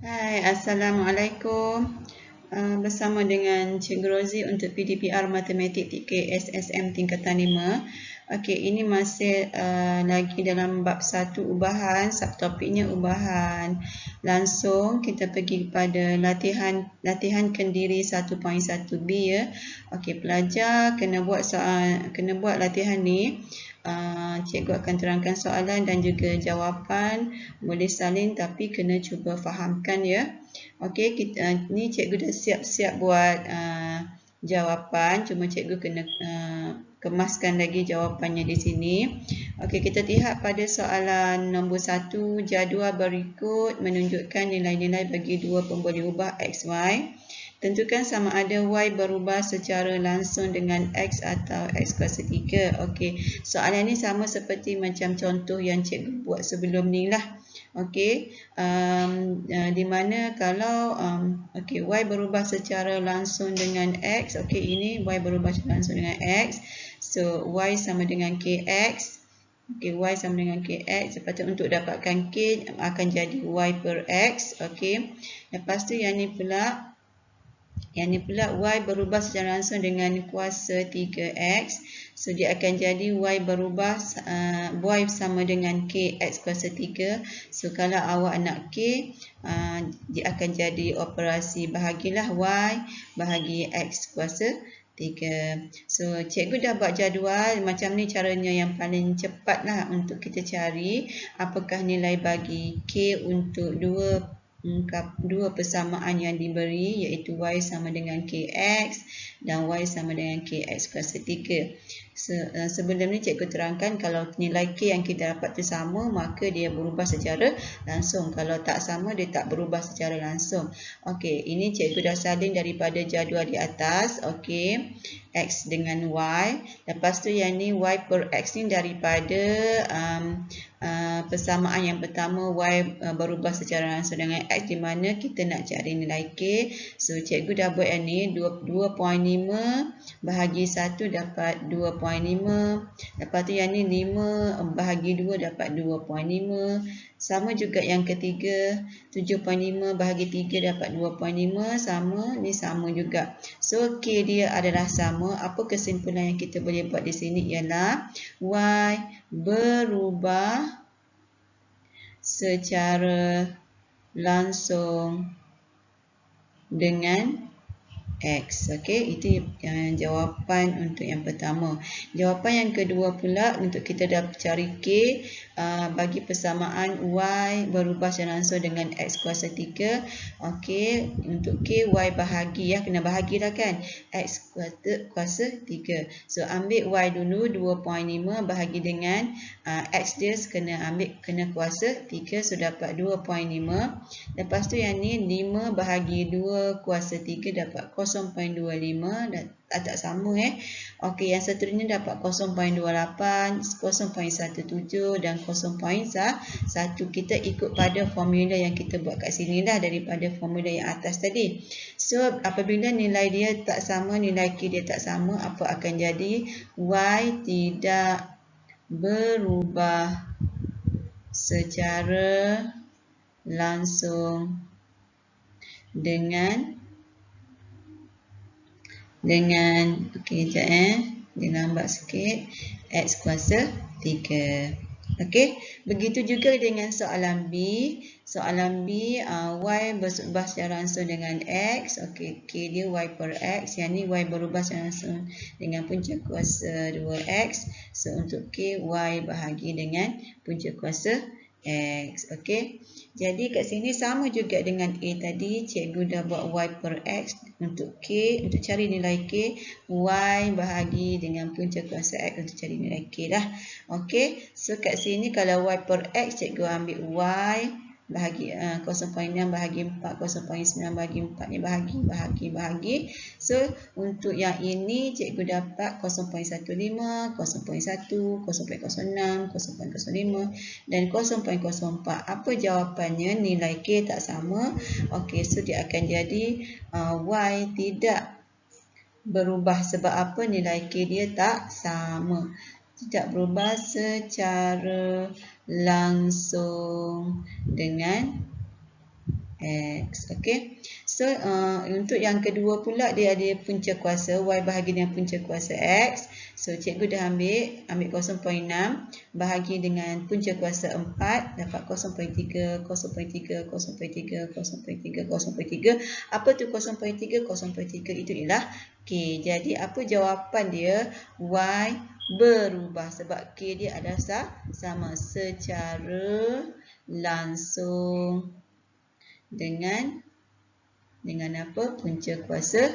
Hai, Assalamualaikum. Bersama dengan Cikgu Rozi untuk PDPR Matematik TKSSM tingkatan 5. Okey, ini masih lagi dalam bab 1 ubahan, subtopiknya ubahan langsung. Kita pergi kepada latihan kendiri 1.1B ya. Okey, pelajar kena buat latihan ni. Cikgu akan terangkan soalan dan juga jawapan, boleh salin tapi kena cuba fahamkan ya. Okey, ni cikgu dah siap-siap buat jawapan, cuma cikgu kena kemaskan lagi jawapannya di sini. Okey, kita lihat pada soalan nombor 1, jadual berikut menunjukkan nilai-nilai bagi dua pemboleh ubah x, y. Tentukan sama ada y berubah secara langsung dengan x atau x kuasa 3. Okey, soalan ni sama seperti macam contoh yang cikgu buat sebelum ni lah. Okey, di mana kalau okey, y berubah secara langsung dengan x. Okey, ini y berubah secara langsung dengan x. So, y sama dengan kx. Okey, y sama dengan kx. Lepas tu untuk dapatkan k akan jadi y per x. Okey, lepas tu yang ni pula y berubah secara langsung dengan kuasa 3x. So, dia akan jadi y berubah, y sama dengan kx kuasa 3. So, kalau awak nak k, dia akan jadi operasi bahagilah y bahagi x kuasa 3. So, cikgu dah buat jadual. Macam ni caranya yang paling cepat lah untuk kita cari apakah nilai bagi k untuk dua persamaan yang diberi, iaitu y sama dengan kx dan y sama dengan kx kuasa 3. Sebelum ni cikgu terangkan kalau nilai k yang kita dapat tu sama, maka dia berubah secara langsung. Kalau tak sama, dia tak berubah secara langsung. Okey, ini cikgu dah salin daripada jadual di atas. Okey, x dengan y. Lepas tu yang ni y per x ni daripada persamaan yang pertama, y berubah secara langsung dengan x, di mana kita nak cari nilai k. So, cikgu dah buat yang ni, 2.5 bahagi 1 dapat 2.5. Lepas tu yang ni 5 bahagi 2 dapat 2.5. Sama juga yang ketiga, 7.5 bahagi 3 dapat 2.5. Sama, ni sama juga. So, k dia adalah sama. Apa kesimpulan yang kita boleh buat di sini ialah y berubah secara langsung dengan x. Okey, itu jawapan untuk yang pertama. Jawapan yang kedua pula, untuk kita dah cari k bagi persamaan y berubah secara langsung dengan x kuasa 3. Okey, untuk k y bahagi ya, kena bahagilah kan, x kuasa 3. So, ambil y dulu, 2.5 bahagi dengan x dia kena kuasa 3. So, dapat 2.5. Lepas tu yang ni 5 bahagi 2 kuasa 3 dapat 0.25, tak sama Okey, yang seterusnya dapat 0.28, 0.17 dan 0.1. Kita ikut pada formula yang kita buat kat sini dah, daripada formula yang atas tadi. So, apabila nilai dia tak sama, nilai k dia tak sama, apa akan jadi? Y tidak berubah secara langsung dengan okey, sekejap dia lambat sikit, x kuasa 3. Okey, begitu juga dengan soalan B. Soalan B, y berubah secara langsung dengan x. Okey, k dia y per x. Yang ni y berubah secara langsung dengan punca kuasa 2x. So, untuk k, y bahagi dengan punca kuasa x. Okey, jadi kat sini sama juga dengan A tadi. Cikgu dah buat y per x. Untuk k, untuk cari nilai k, y bahagi dengan punca kuasa x untuk cari nilai k dah. Okey, so kat sini kalau y per x, cikgu ambil y bahagi 0.6 bahagi 4, 0.9 bahagi 4 ni bahagi. So, untuk yang ini cikgu dapat 0.15, 0.1, 0.06, 0.05 dan 0.04. Apa jawapannya? Nilai k tak sama. Okey, so dia akan jadi y tidak berubah. Sebab apa? Nilai k dia tak sama. Tidak berubah secara langsung dengan X. Okey. So untuk yang kedua pula dia ada punca kuasa Y bahagi dengan punca kuasa X. So cikgu dah ambil 0.6 bahagi dengan punca kuasa 4 dapat 0.3 0.3 0.3 0.3 0.3. Apa tu 0.3? 0.3 itu ialah K. Jadi apa jawapan dia? Y berubah sebab K dia adalah sama secara langsung dengan apa? Punca kuasa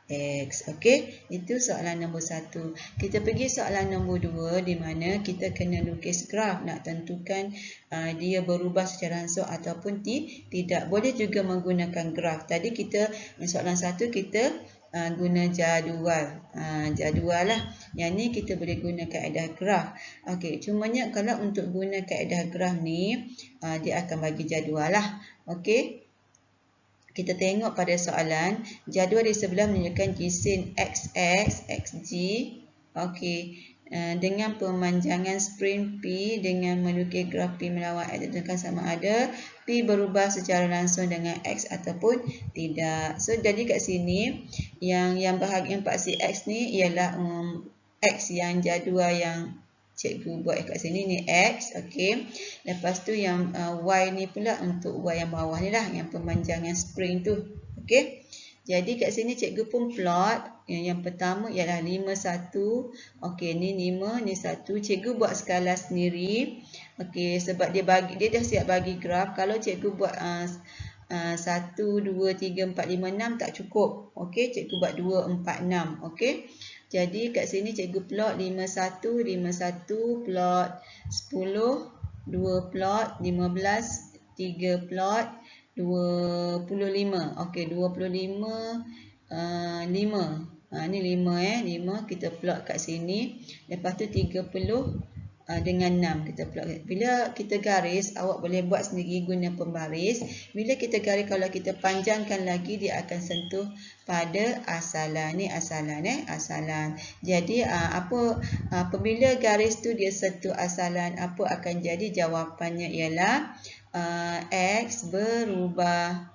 X. Okey, itu soalan nombor 1. Kita pergi soalan nombor 2 di mana kita kena lukis graf nak tentukan dia berubah secara langsung ataupun tidak. Boleh juga menggunakan graf. Tadi kita soalan 1 kita guna jadual. Jadual lah. Yang ni kita boleh guna kaedah graf. Okey, cumanya kalau untuk guna kaedah graf ni dia akan bagi jadual lah. Okey. Kita tengok pada soalan, jadual di sebelah menunjukkan jisim XX, XG, okey, dengan pemanjangan spring P dengan melukis graf P melawan X ditentukan sama ada P berubah secara langsung dengan X ataupun tidak. So jadi kat sini yang bahagian paksi X ni ialah X yang jadual yang cikgu buat kat sini ni X, okey. Lepas tu yang Y ni pula untuk Y yang bawah ni lah, yang pemanjangan spring tu, okey. Jadi kat sini cikgu pun plot yang pertama ialah 5 1. Okey, ni 5, ni 1. Cikgu buat skala sendiri. Okey, sebab dia dah siap bagi graf. Kalau cikgu buat 1 2 3 4 5 6 tak cukup. Okey, cikgu buat 2 4 6, okey. Jadi kat sini cikgu plot 5 1 5 1 plot 10 2 plot 15 3 plot 25. Okey, 25 5. Ni 5 5 kita plot kat sini. Lepas tu 30 dengan 6 kita plot. Bila kita garis, awak boleh buat sendiri guna pembaris. Bila kita garis, kalau kita panjangkan lagi dia akan sentuh pada asalan. Ni asalan asalan. Jadi apabila garis tu dia sentuh asalan, apa akan jadi? Jawapannya ialah X berubah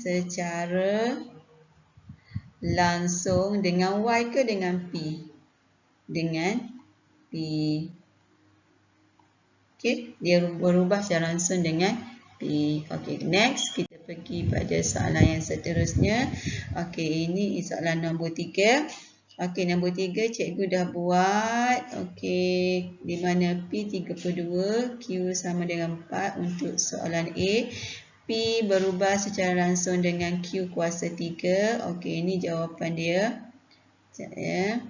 secara langsung dengan Y ke dengan P? Dengan P. Okey, dia berubah secara langsung dengan P. Okey, next kita pergi pada soalan yang seterusnya. Okey, ini soalan nombor 3. Okey, nombor 3 cikgu dah buat. Okey, di mana P 32, Q sama dengan 4 untuk soalan A. P berubah secara langsung dengan Q kuasa 3. Okey, ini jawapan dia. Sekejap ya.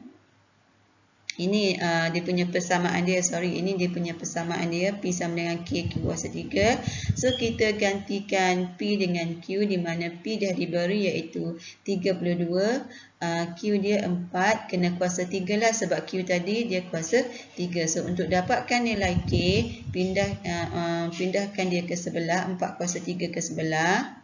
Ini dia punya persamaan dia, ini dia punya persamaan dia, P sama dengan Q kuasa 3. So kita gantikan P dengan Q di mana P dah diberi iaitu 32, Q dia 4, kena kuasa 3 lah sebab Q tadi dia kuasa 3. So untuk dapatkan nilai K, pindahkan dia ke sebelah, 4 kuasa 3 ke sebelah.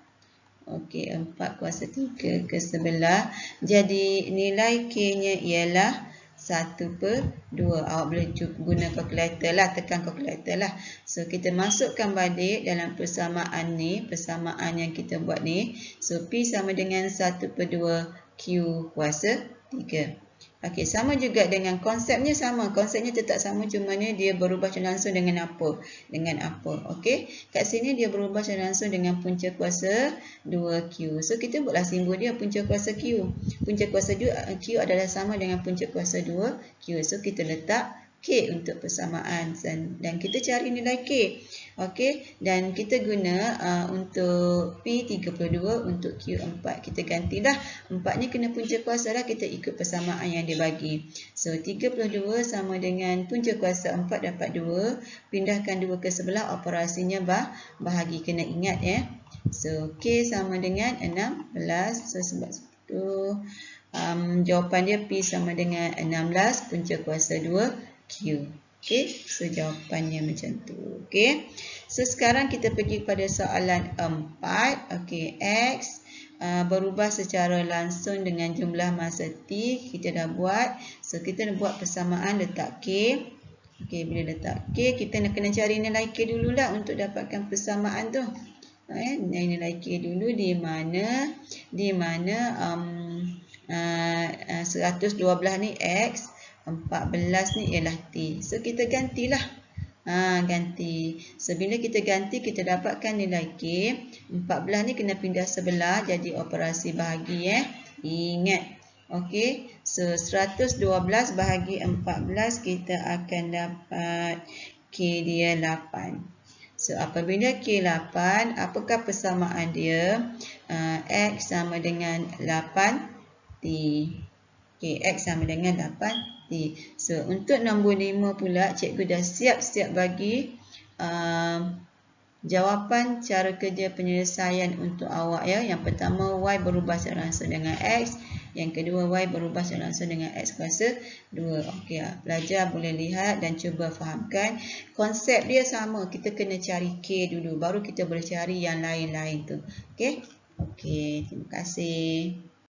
Okey, 4 kuasa 3 ke sebelah. Jadi nilai K-nya ialah 1/2. Awak boleh guna kalkulator lah, tekan kalkulator lah. So kita masukkan balik dalam persamaan ni, persamaan yang kita buat ni. So P sama dengan 1/2 Q kuasa 3. Okey, sama juga dengan konsepnya sama. Konsepnya tetap sama, cuma ni dia berubah secara langsung dengan apa? Dengan apa? Okey, kat sini dia berubah secara langsung dengan punca kuasa 2Q. So kita buatlah simbol dia punca kuasa Q. Punca kuasa Q adalah sama dengan punca kuasa 2Q. So kita letak K untuk persamaan dan kita cari nilai K. Okey, dan kita guna untuk P 32, untuk Q 4. Kita gantilah 4 ni kena punca kuasa lah, kita ikut persamaan yang dia bagi. So 32 sama dengan punca kuasa 4 dapat 2. Pindahkan 2 ke sebelah, operasinya bahagi, kena ingat ya. So K sama dengan 16. So sebab itu jawapan dia P sama dengan 16 punca kuasa 2Q. Okey, so jawapannya macam tu. Okey, so sekarang kita pergi pada soalan 4. Okey, X berubah secara langsung dengan jumlah masa T. Kita dah buat. So kita dah buat persamaan, letak K. Okey, bila letak K, kita nak kena cari nilai K dululah untuk dapatkan persamaan tu. nilai K dulu di mana 112 ni X, 14 ni ialah T. So kita gantilah. Ganti. So bila kita ganti, kita dapatkan nilai K. 14 ni kena pindah sebelah jadi operasi bahagi. Ingat. Okey. So 112 bahagi 14 kita akan dapat K dia 8. So apabila K 8, apakah persamaan dia? X sama dengan 8T. Okay, X sama dengan 8T. So, untuk nombor 5 pula, cikgu dah siap-siap bagi jawapan cara kerja penyelesaian untuk awak ya. Yang pertama, Y berubah secara langsung dengan X. Yang kedua, Y berubah secara langsung dengan X kuasa 2. Okey, pelajar boleh lihat dan cuba fahamkan. Konsep dia sama. Kita kena cari K dulu. Baru kita boleh cari yang lain-lain tu. Okey? Okey, terima kasih.